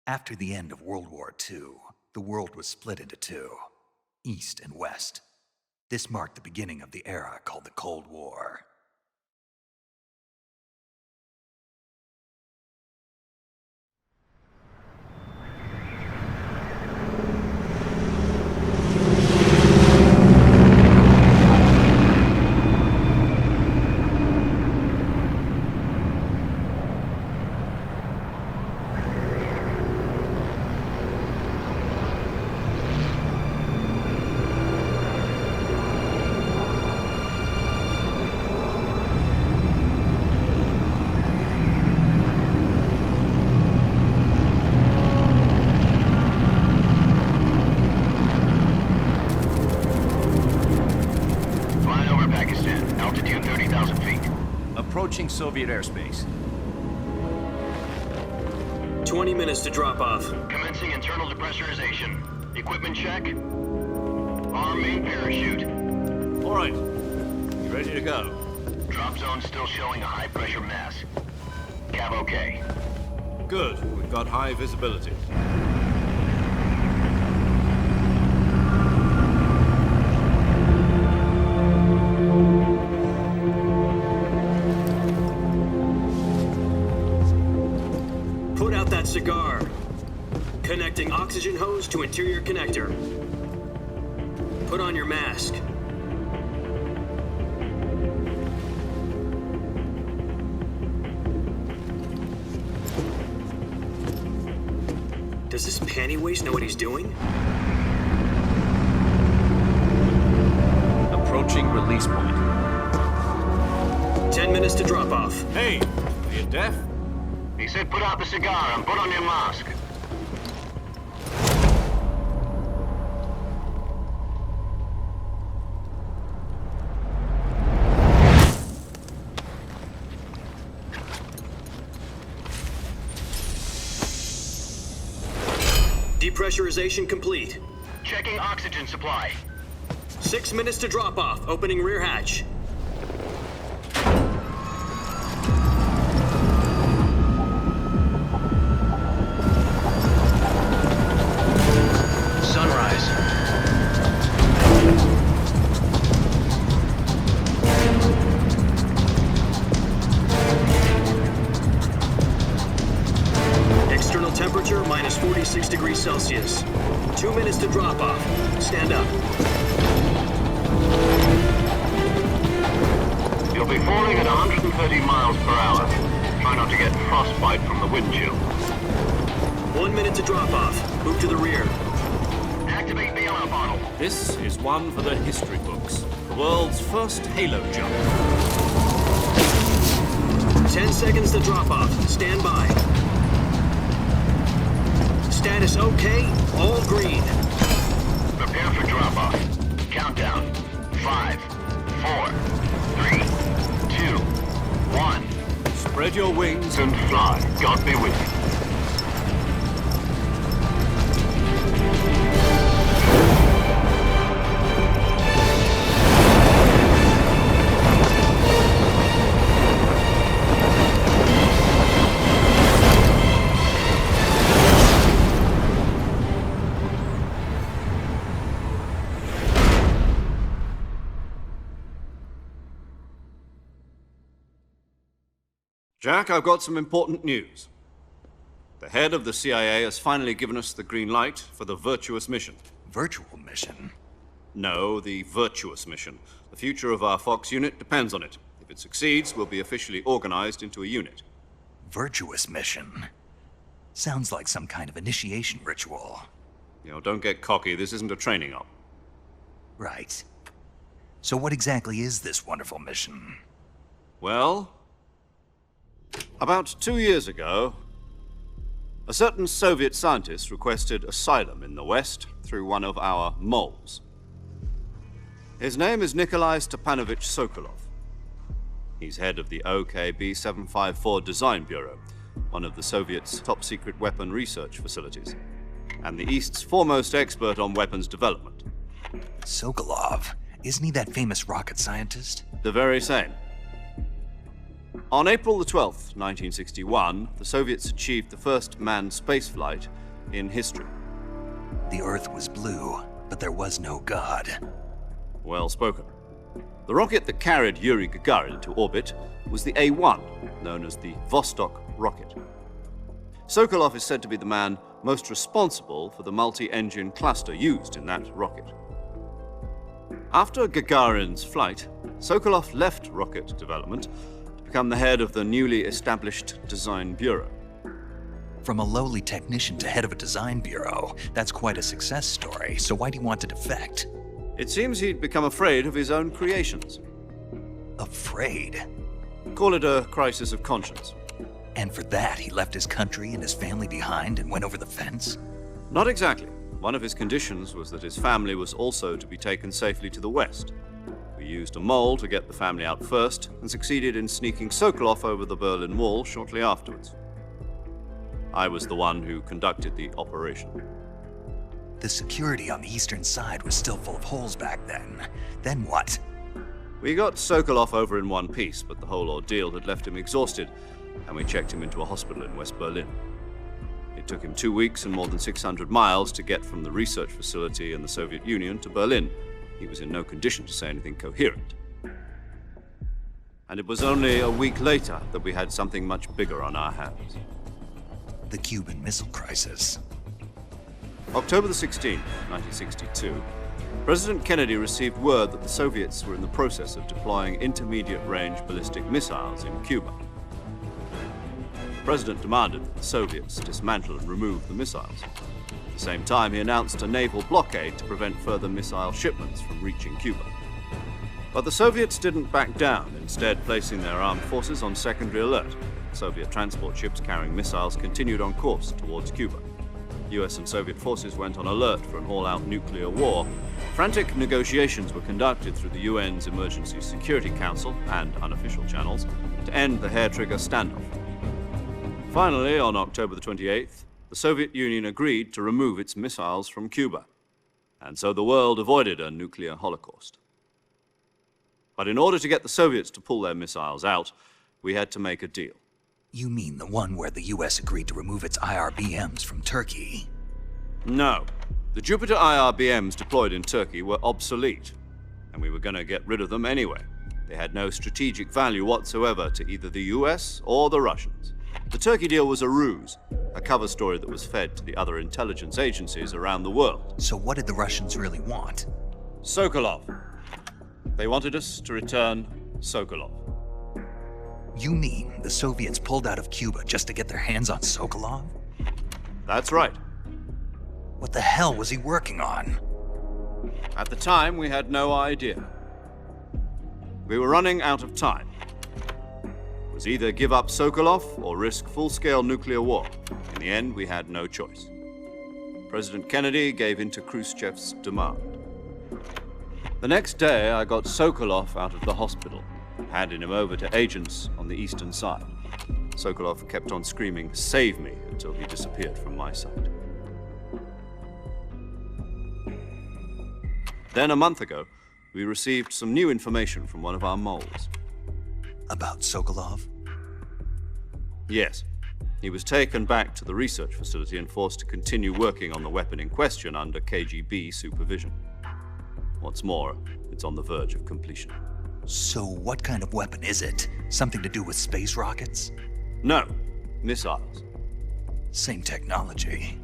After the end of World War II, the world was split into two, East and West. This marked the beginning of the era called the Cold War. Approaching Soviet airspace. 20 minutes to drop off. Commencing internal depressurization. Equipment check. Arm main parachute. All right. You ready to go? Drop zone still showing a high pressure mass. Cav okay. Good. We've got high visibility. Put out that cigar. Connecting oxygen hose to interior connector. Put on your mask. Does this panty waste know what he's doing? Approaching release point. 10 minutes to drop off. Hey, are you deaf? He said put out the cigar and put on your mask. Depressurization complete. Checking oxygen supply. 6 minutes to drop off. Opening rear hatch. Sunrise. External temperature minus 46 degrees Celsius. 2 minutes to drop off. Stand up. You'll be falling at 130 miles per hour. Try not to get frostbite from the wind chill. 1 minute to drop off. Move to the rear. Activate bailout bottle. This is one for the history books. The world's first halo jump. 10 seconds to drop off. Stand by. Status okay. All green. Prepare for drop-off. Countdown. 5, 4, 3, 2, 1. Spread your wings And fly. God be with you. Jack, I've got some important news. The head of the CIA has finally given us the green light for the virtuous mission. Virtual mission? No, the virtuous mission. The future of our Fox unit depends on it. If it succeeds, we'll be officially organized into a unit. Virtuous mission? Sounds like some kind of initiation ritual. You know, don't get cocky. This isn't a training op. Right. So what exactly is this wonderful mission? Well, about 2 years ago, a certain Soviet scientist requested asylum in the West through one of our moles. His name is Nikolai Stepanovich Sokolov. He's head of the OKB 754 Design Bureau, one of the Soviets' top-secret weapon research facilities, and the East's foremost expert on weapons development. Sokolov? Isn't he that famous rocket scientist? The very same. On April the 12th, 1961, the Soviets achieved the first manned spaceflight in history. The Earth was blue, but there was no God. Well spoken. The rocket that carried Yuri Gagarin to orbit was the A-1, known as the Vostok rocket. Sokolov is said to be the man most responsible for the multi-engine cluster used in that rocket. After Gagarin's flight, Sokolov left rocket development to become the head of the newly established Design Bureau. From a lowly technician to head of a design bureau, that's quite a success story, so why do you want to defect? It seems he'd become afraid of his own creations. Afraid? Call it a crisis of conscience. And for that, he left his country and his family behind and went over the fence? Not exactly. One of his conditions was that his family was also to be taken safely to the west. We used a mole to get the family out first and succeeded in sneaking Sokolov over the Berlin Wall shortly afterwards. I was the one who conducted the operation. The security on the eastern side was still full of holes back then. Then what? We got Sokolov over in one piece, but the whole ordeal had left him exhausted, and we checked him into a hospital in West Berlin. It took him 2 weeks and more than 600 miles to get from the research facility in the Soviet Union to Berlin. He was in no condition to say anything coherent. And it was only a week later that we had something much bigger on our hands. The Cuban Missile Crisis. October the 16th, 1962, President Kennedy received word that the Soviets were in the process of deploying intermediate-range ballistic missiles in Cuba. The President demanded that the Soviets dismantle and remove the missiles. At the same time, he announced a naval blockade to prevent further missile shipments from reaching Cuba. But the Soviets didn't back down, instead placing their armed forces on secondary alert. Soviet transport ships carrying missiles continued on course towards Cuba. US and Soviet forces went on alert for an all-out nuclear war. Frantic negotiations were conducted through the UN's Emergency Security Council and unofficial channels to end the hair-trigger standoff. Finally, on October the 28th, the Soviet Union agreed to remove its missiles from Cuba, and so the world avoided a nuclear holocaust. But in order to get the Soviets to pull their missiles out, we had to make a deal. You mean the one where the US agreed to remove its IRBMs from Turkey? No. The Jupiter IRBMs deployed in Turkey were obsolete, and we were going to get rid of them anyway. They had no strategic value whatsoever to either the US or the Russians. The Turkey deal was a ruse, a cover story that was fed to the other intelligence agencies around the world. So what did the Russians really want? Sokolov. They wanted us to return Sokolov. You mean the Soviets pulled out of Cuba just to get their hands on Sokolov? That's right. What the hell was he working on? At the time, we had no idea. We were running out of time. It was either give up Sokolov or risk full-scale nuclear war. In the end, we had no choice. President Kennedy gave in to Khrushchev's demand. The next day, I got Sokolov out of the hospital, handing him over to agents on the eastern side. Sokolov kept on screaming, "Save me," until he disappeared from my sight. Then a month ago, we received some new information from one of our moles. About Sokolov? Yes. He was taken back to the research facility and forced to continue working on the weapon in question under KGB supervision. What's more, it's on the verge of completion. So what kind of weapon is it? Something to do with space rockets? No, missiles. Same technology.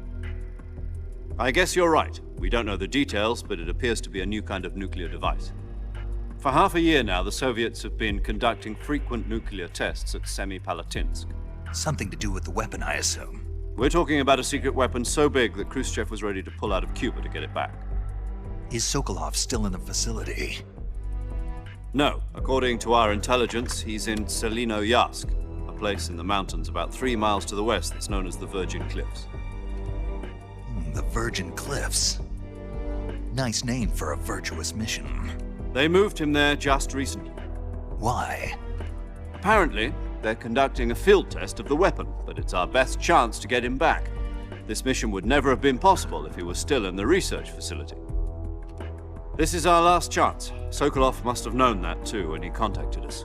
I guess you're right. We don't know the details, but it appears to be a new kind of nuclear device. For half a year now, the Soviets have been conducting frequent nuclear tests at Semipalatinsk. Something to do with the weapon, I assume. We're talking about a secret weapon so big that Khrushchev was ready to pull out of Cuba to get it back. Is Sokolov still in the facility? No. According to our intelligence, he's in Selinoyarsk, a place in the mountains about 3 miles to the west that's known as the Virgin Cliffs. The Virgin Cliffs. Nice name for a virtuous mission. They moved him there just recently. Why? Apparently, they're conducting a field test of the weapon, but it's our best chance to get him back. This mission would never have been possible if he was still in the research facility. This is our last chance. Sokolov must have known that too when he contacted us.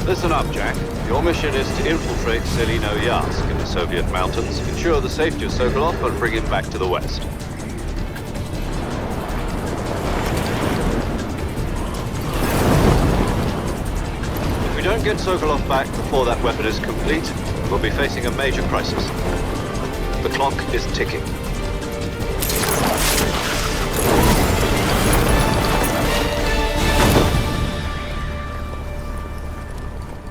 Listen up, Jack. Your mission is to infiltrate Selino Yask in the Soviet mountains, ensure the safety of Sokolov, and bring him back to the West. If we don't get Sokolov back before that weapon is complete, we'll be facing a major crisis. The clock is ticking.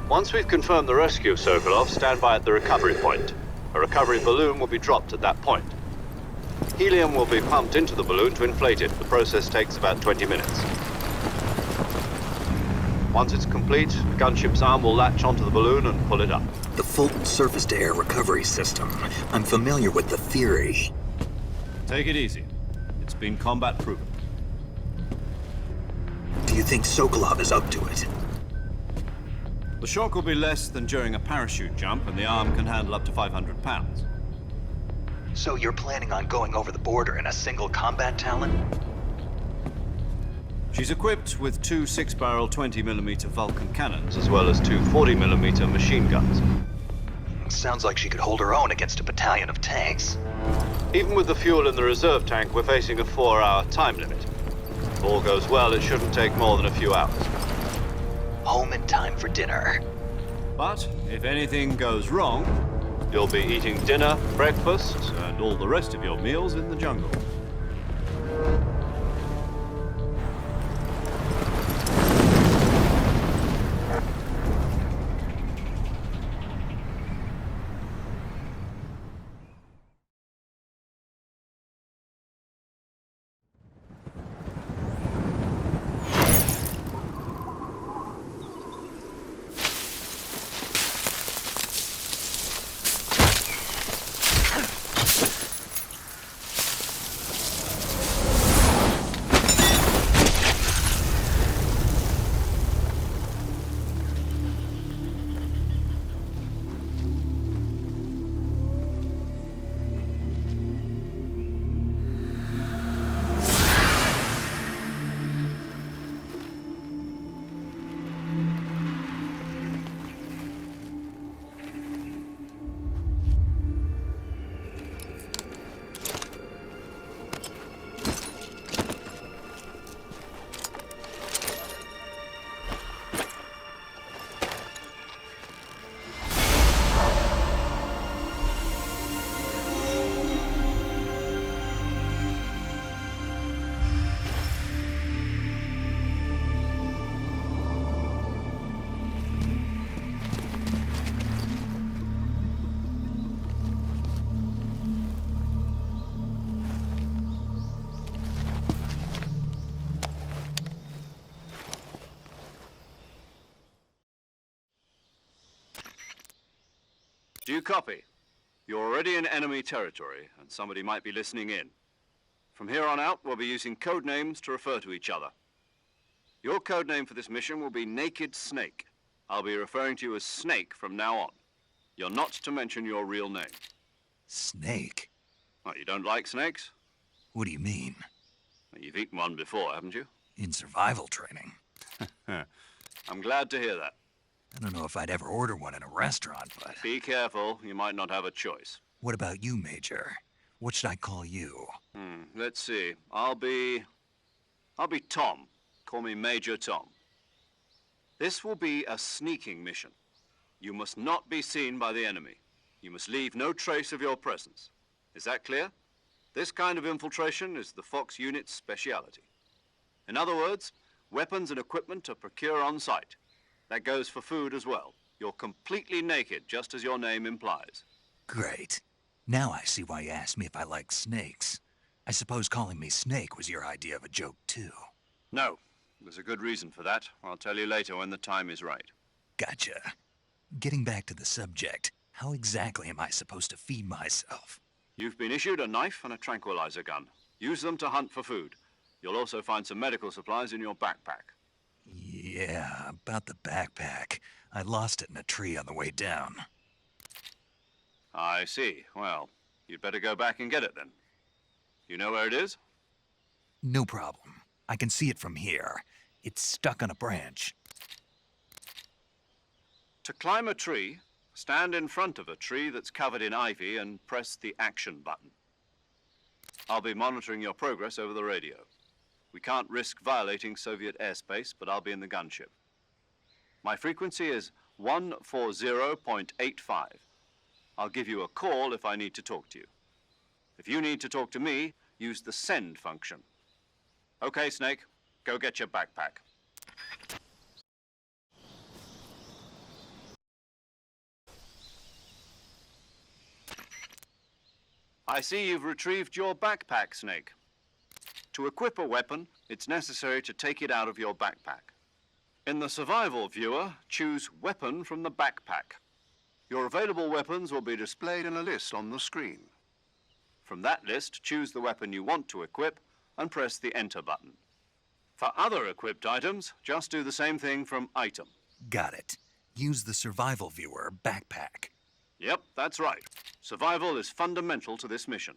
Once we've confirmed the rescue of Sokolov, stand by at the recovery point. A recovery balloon will be dropped at that point. Helium will be pumped into the balloon to inflate it. The process takes about 20 minutes. Once it's complete, the gunship's arm will latch onto the balloon and pull it up. The Fulton surface-to-air recovery system. I'm familiar with the theory. Take it easy. It's been combat proven. Do you think Sokolov is up to it? The shock will be less than during a parachute jump, and the arm can handle up to 500 pounds. So you're planning on going over the border in a single combat Talon? She's equipped with two 6-barrel 20mm Vulcan cannons, as well as two 40mm machine guns. Sounds like she could hold her own against a battalion of tanks. Even with the fuel in the reserve tank, we're facing a 4-hour time limit. If all goes well, it shouldn't take more than a few hours. Home in time for dinner. But if anything goes wrong, you'll be eating dinner, breakfast, and all the rest of your meals in the jungle. Do you copy? You're already in enemy territory, and somebody might be listening in. From here on out, we'll be using code names to refer to each other. Your code name for this mission will be Naked Snake. I'll be referring to you as Snake from now on. You're not to mention your real name. Snake? Oh, you don't like snakes? What do you mean? Well, you've eaten one before, haven't you? In survival training. I'm glad to hear that. I don't know if I'd ever order one in a restaurant, but... Be careful, you might not have a choice. What about you, Major? What should I call you? Let's see. I'll be Tom. Call me Major Tom. This will be a sneaking mission. You must not be seen by the enemy. You must leave no trace of your presence. Is that clear? This kind of infiltration is the Fox unit's speciality. In other words, weapons and equipment are procured on site. That goes for food as well. You're completely naked, just as your name implies. Great. Now I see why you asked me if I like snakes. I suppose calling me Snake was your idea of a joke, too. No. There's a good reason for that. I'll tell you later when the time is right. Gotcha. Getting back to the subject, how exactly am I supposed to feed myself? You've been issued a knife and a tranquilizer gun. Use them to hunt for food. You'll also find some medical supplies in your backpack. Yeah, about the backpack. I lost it in a tree on the way down. I see. Well, you'd better go back and get it then. You know where it is? No problem. I can see it from here. It's stuck on a branch. To climb a tree, stand in front of a tree that's covered in ivy and press the action button. I'll be monitoring your progress over the radio. We can't risk violating Soviet airspace, but I'll be in the gunship. My frequency is 140.85. I'll give you a call if I need to talk to you. If you need to talk to me, use the send function. Okay, Snake, go get your backpack. I see you've retrieved your backpack, Snake. To equip a weapon, it's necessary to take it out of your backpack. In the survival viewer, choose Weapon from the backpack. Your available weapons will be displayed in a list on the screen. From that list, choose the weapon you want to equip and press the Enter button. For other equipped items, just do the same thing from Item. Got it. Use the survival viewer backpack. Yep, that's right. Survival is fundamental to this mission.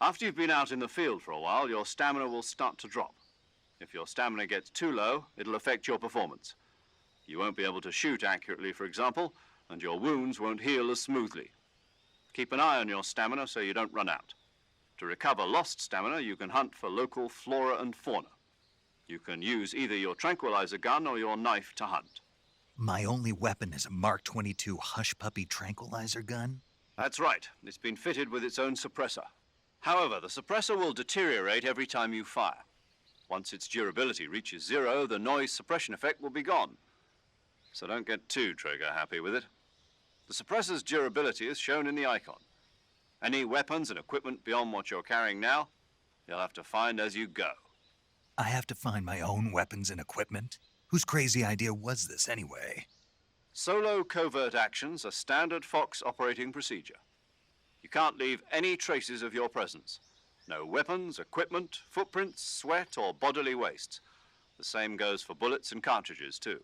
After you've been out in the field for a while, your stamina will start to drop. If your stamina gets too low, it'll affect your performance. You won't be able to shoot accurately, for example, and your wounds won't heal as smoothly. Keep an eye on your stamina so you don't run out. To recover lost stamina, you can hunt for local flora and fauna. You can use either your tranquilizer gun or your knife to hunt. My only weapon is a Mark 22 Hush Puppy tranquilizer gun? That's right. It's been fitted with its own suppressor. However, the suppressor will deteriorate every time you fire. Once its durability reaches 0, the noise suppression effect will be gone. So don't get too trigger happy with it. The suppressor's durability is shown in the icon. Any weapons and equipment beyond what you're carrying now, you'll have to find as you go. I have to find my own weapons and equipment? Whose crazy idea was this anyway? Solo covert actions are standard Fox operating procedure. You can't leave any traces of your presence. No weapons, equipment, footprints, sweat, or bodily wastes. The same goes for bullets and cartridges, too.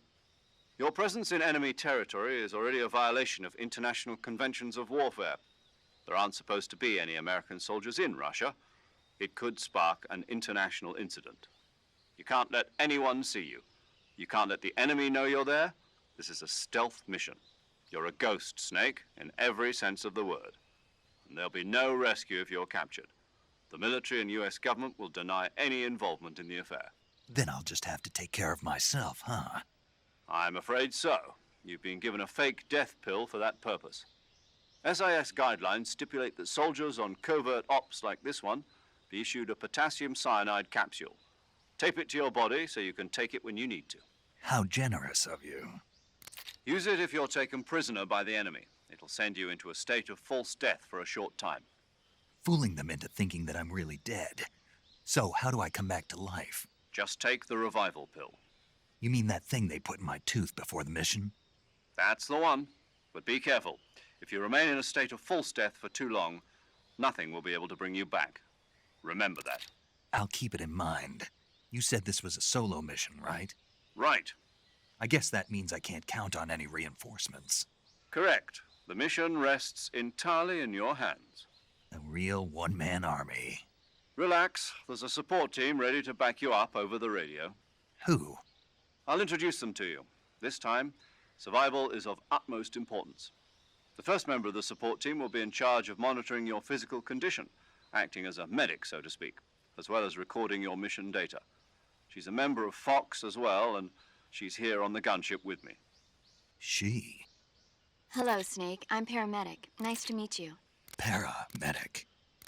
Your presence in enemy territory is already a violation of international conventions of warfare. There aren't supposed to be any American soldiers in Russia. It could spark an international incident. You can't let anyone see you. You can't let the enemy know you're there. This is a stealth mission. You're a ghost, Snake, in every sense of the word. And there'll be no rescue if you're captured. The military and US government will deny any involvement in the affair. Then I'll just have to take care of myself, huh? I'm afraid so. You've been given a fake death pill for that purpose. SIS guidelines stipulate that soldiers on covert ops like this one be issued a potassium cyanide capsule. Tape it to your body so you can take it when you need to. How generous of you. Use it if you're taken prisoner by the enemy. It'll send you into a state of false death for a short time. Fooling them into thinking that I'm really dead. So how do I come back to life? Just take the revival pill. You mean that thing they put in my tooth before the mission? That's the one. But be careful. If you remain in a state of false death for too long, nothing will be able to bring you back. Remember that. I'll keep it in mind. You said this was a solo mission, right? Right. I guess that means I can't count on any reinforcements. Correct. The mission rests entirely in your hands. A real one-man army. Relax. There's a support team ready to back you up over the radio. Who? I'll introduce them to you. This time, survival is of utmost importance. The first member of the support team will be in charge of monitoring your physical condition, acting as a medic, so to speak, as well as recording your mission data. She's a member of Fox as well, and she's here on the gunship with me. She? Hello, Snake. I'm paramedic. Nice to meet you. Paramedic.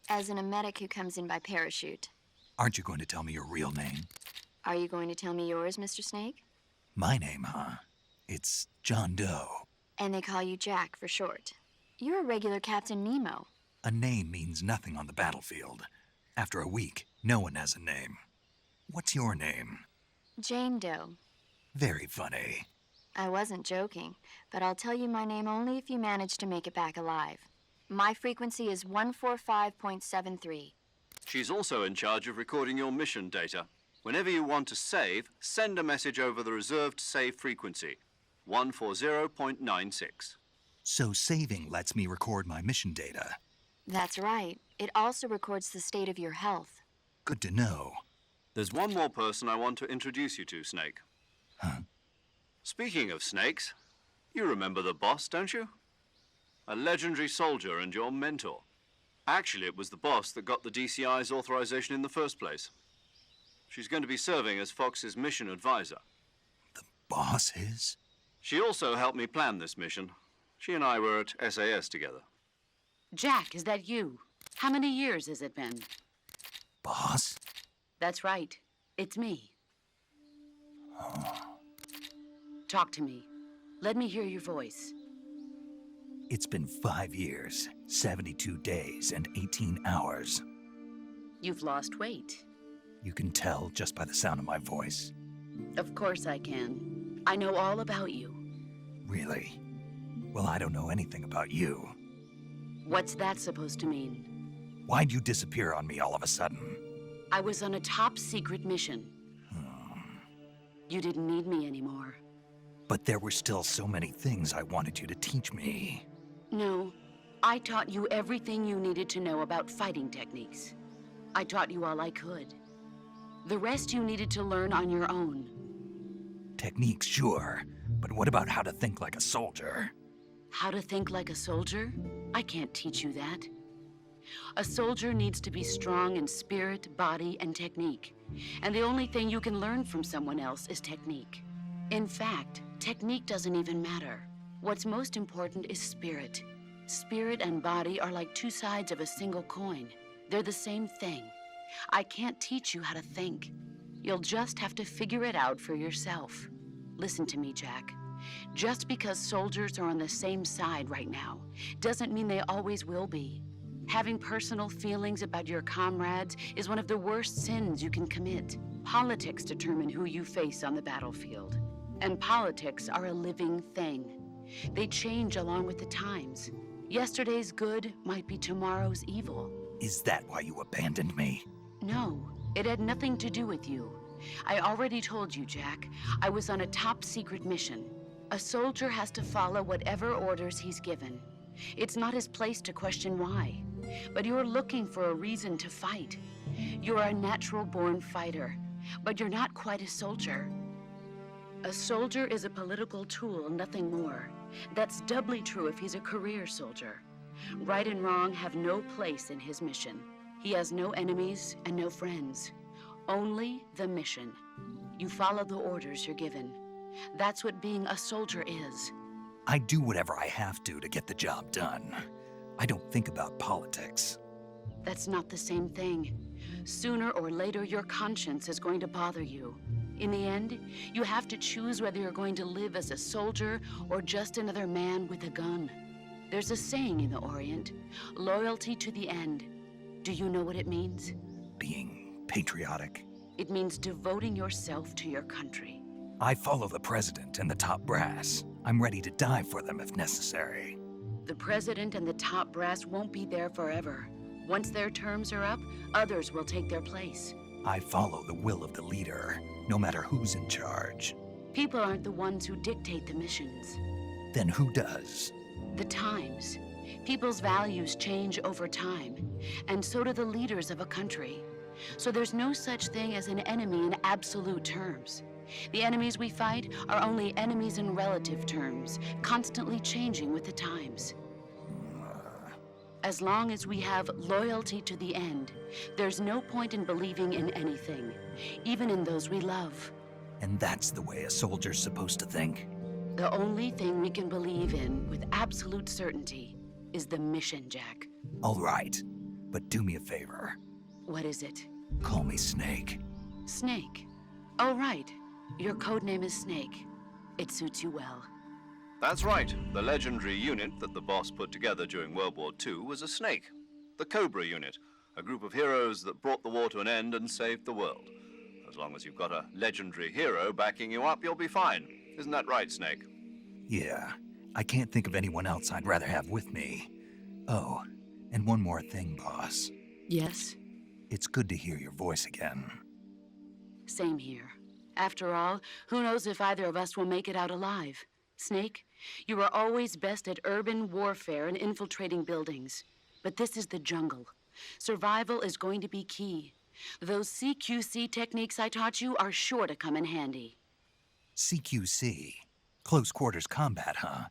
As in a medic who comes in by parachute. Aren't you going to tell me your real name? Are you going to tell me yours, Mr. Snake? My name, huh? It's John Doe. And they call you Jack for short. You're a regular Captain Nemo. A name means nothing on the battlefield. After a week, no one has a name. What's your name? Jane Doe. Very funny. I wasn't joking, but I'll tell you my name only if you manage to make it back alive. My frequency is 145.73. She's also in charge of recording your mission data. Whenever you want to save, send a message over the reserved save frequency, 140.96. So saving lets me record my mission data. That's right. It also records the state of your health. Good to know. There's one more person I want to introduce you to, Snake. Huh? Speaking of snakes, You remember the boss, don't you? A legendary soldier and your mentor. Actually, it was the boss that got the DCI's authorization in the first place. She's going to be serving as Fox's mission advisor. Boss is? She also helped me plan this mission. She and I were at SAS together. Jack, is that you? How many years has it been? Boss? That's right. It's me. Talk to me. Let me hear your voice. It's been 5 years, 72 days, and 18 hours. You've lost weight. You can tell just by the sound of my voice. Of course I can. I know all about you. Really? Well, I don't know anything about you. What's that supposed to mean? Why'd you disappear on me all of a sudden? I was on a top-secret mission. You didn't need me anymore. But there were still so many things I wanted you to teach me. No, I taught you everything you needed to know about fighting techniques. I taught you all I could. The rest you needed to learn on your own. Techniques, sure. But what about how to think like a soldier? How to think like a soldier? I can't teach you that. A soldier needs to be strong in spirit, body, and technique. And the only thing you can learn from someone else is technique. In fact, technique doesn't even matter. What's most important is spirit. Spirit and body are like two sides of a single coin. They're the same thing. I can't teach you how to think. You'll just have to figure it out for yourself. Listen to me, Jack. Just because soldiers are on the same side right now doesn't mean they always will be. Having personal feelings about your comrades is one of the worst sins you can commit. Politics determine who you face on the battlefield. And politics are a living thing. They change along with the times. Yesterday's good might be tomorrow's evil. Is that why you abandoned me? No, it had nothing to do with you. I already told you, Jack. I was on a top-secret mission. A soldier has to follow whatever orders he's given. It's not his place to question why. But you're looking for a reason to fight. You're a natural-born fighter, but you're not quite a soldier. A soldier is a political tool, nothing more. That's doubly true if he's a career soldier. Right and wrong have no place in his mission. He has no enemies and no friends. Only the mission. You follow the orders you're given. That's what being a soldier is. I do whatever I have to get the job done. I don't think about politics. That's not the same thing. Sooner or later, your conscience is going to bother you. In the end, you have to choose whether you're going to live as a soldier or just another man with a gun. There's a saying in the Orient, loyalty to the end. Do you know what it means? Being patriotic. It means devoting yourself to your country. I follow the president and the top brass. I'm ready to die for them if necessary. The president and the top brass won't be there forever. Once their terms are up, others will take their place. I follow the will of the leader, no matter who's in charge. People aren't the ones who dictate the missions. Then who does? The times. People's values change over time, and so do the leaders of a country. So there's no such thing as an enemy in absolute terms. The enemies we fight are only enemies in relative terms, constantly changing with the times. As long as we have loyalty to the end, there's no point in believing in anything, even in those we love. And that's the way a soldier's supposed to think? The only thing we can believe in with absolute certainty is the mission, Jack. All right, but do me a favor. What is it? Call me Snake. Snake. Oh, right. Your code name is Snake. It suits you well. That's right. The legendary unit that the boss put together during World War II was a snake. The Cobra unit, a group of heroes that brought the war to an end and saved the world. As long as you've got a legendary hero backing you up, you'll be fine. Isn't that right, Snake? Yeah, I can't think of anyone else I'd rather have with me. Oh, and one more thing, boss. Yes? It's good to hear your voice again. Same here. After all, who knows if either of us will make it out alive? Snake, you are always best at urban warfare and infiltrating buildings. But this is the jungle. Survival is going to be key. Those CQC techniques I taught you are sure to come in handy. CQC. Close quarters combat, huh?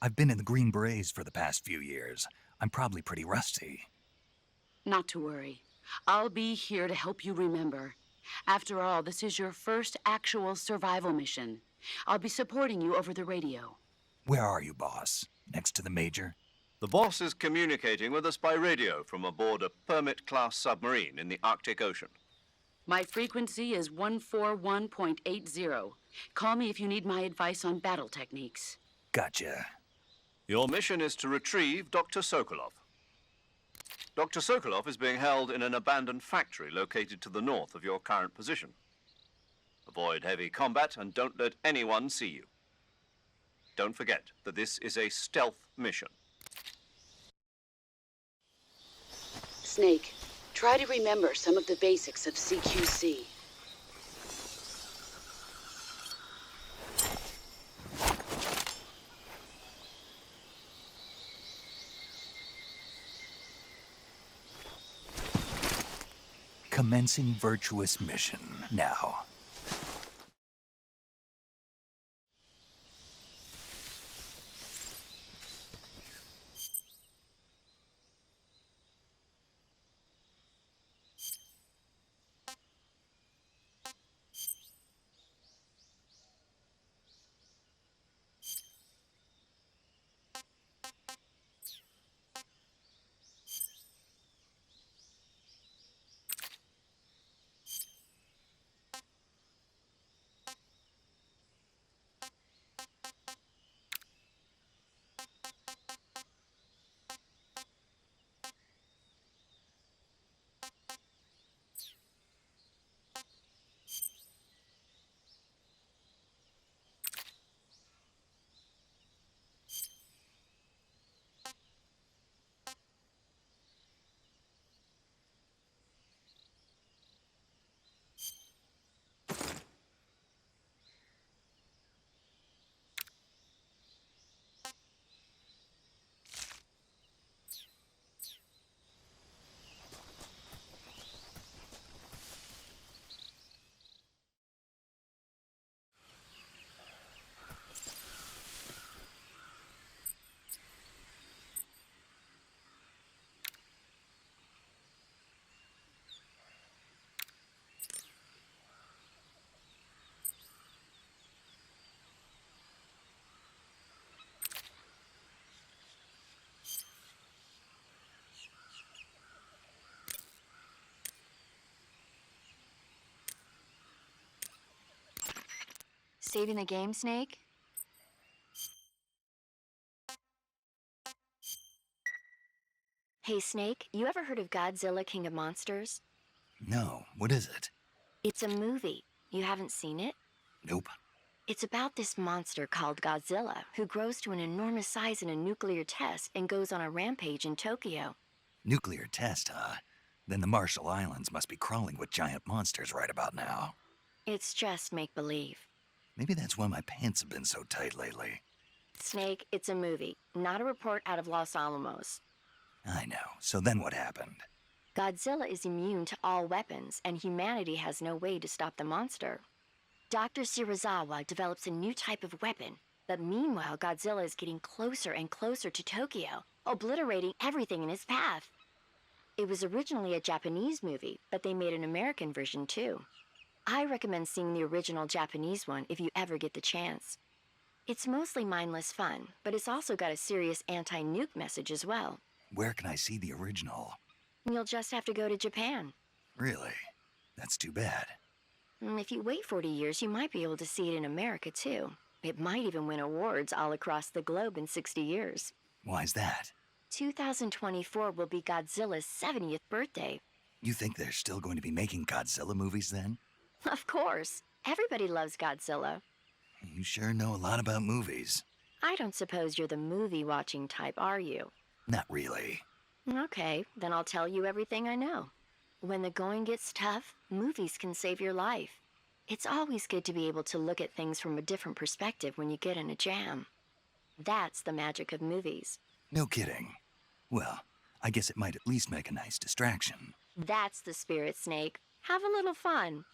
I've been in the Green Berets for the past few years. I'm probably pretty rusty. Not to worry. I'll be here to help you remember. After all, this is your first actual survival mission. I'll be supporting you over the radio. Where are you, boss? Next to the Major? The boss is communicating with us by radio from aboard a Permit-class submarine in the Arctic Ocean. My frequency is 141.80. Call me if you need my advice on battle techniques. Gotcha. Your mission is to retrieve Dr. Sokolov. Dr. Sokolov is being held in an abandoned factory located to the north of your current position. Avoid heavy combat and don't let anyone see you. Don't forget that this is a stealth mission. Snake, try to remember some of the basics of CQC. Commencing virtuous mission now. Saving the game, Snake? Hey, Snake, you ever heard of Godzilla, King of Monsters? No, what is it? It's a movie. You haven't seen it? Nope. It's about this monster called Godzilla, who grows to an enormous size in a nuclear test and goes on a rampage in Tokyo. Nuclear test, huh? Then the Marshall Islands must be crawling with giant monsters right about now. It's just make-believe. Maybe that's why my pants have been so tight lately. Snake, it's a movie, not a report out of Los Alamos. I know. So then what happened? Godzilla is immune to all weapons, and humanity has no way to stop the monster. Dr. Shirazawa develops a new type of weapon, but meanwhile Godzilla is getting closer and closer to Tokyo, obliterating everything in his path. It was originally a Japanese movie, but they made an American version too. I recommend seeing the original Japanese one if you ever get the chance. It's mostly mindless fun, but it's also got a serious anti-nuke message as well. Where can I see the original? You'll just have to go to Japan. Really? That's too bad. If you wait 40 years, you might be able to see it in America too. It might even win awards all across the globe in 60 years. Why's that? 2024 will be Godzilla's 70th birthday. You think they're still going to be making Godzilla movies then? Of course. Everybody loves Godzilla. You sure know a lot about movies. I don't suppose you're the movie-watching type, are you? Not really. Okay, then I'll tell you everything I know. When the going gets tough, movies can save your life. It's always good to be able to look at things from a different perspective when you get in a jam. That's the magic of movies. No kidding. Well, I guess it might at least make a nice distraction. That's the spirit, Snake. Have a little fun.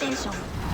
英雄。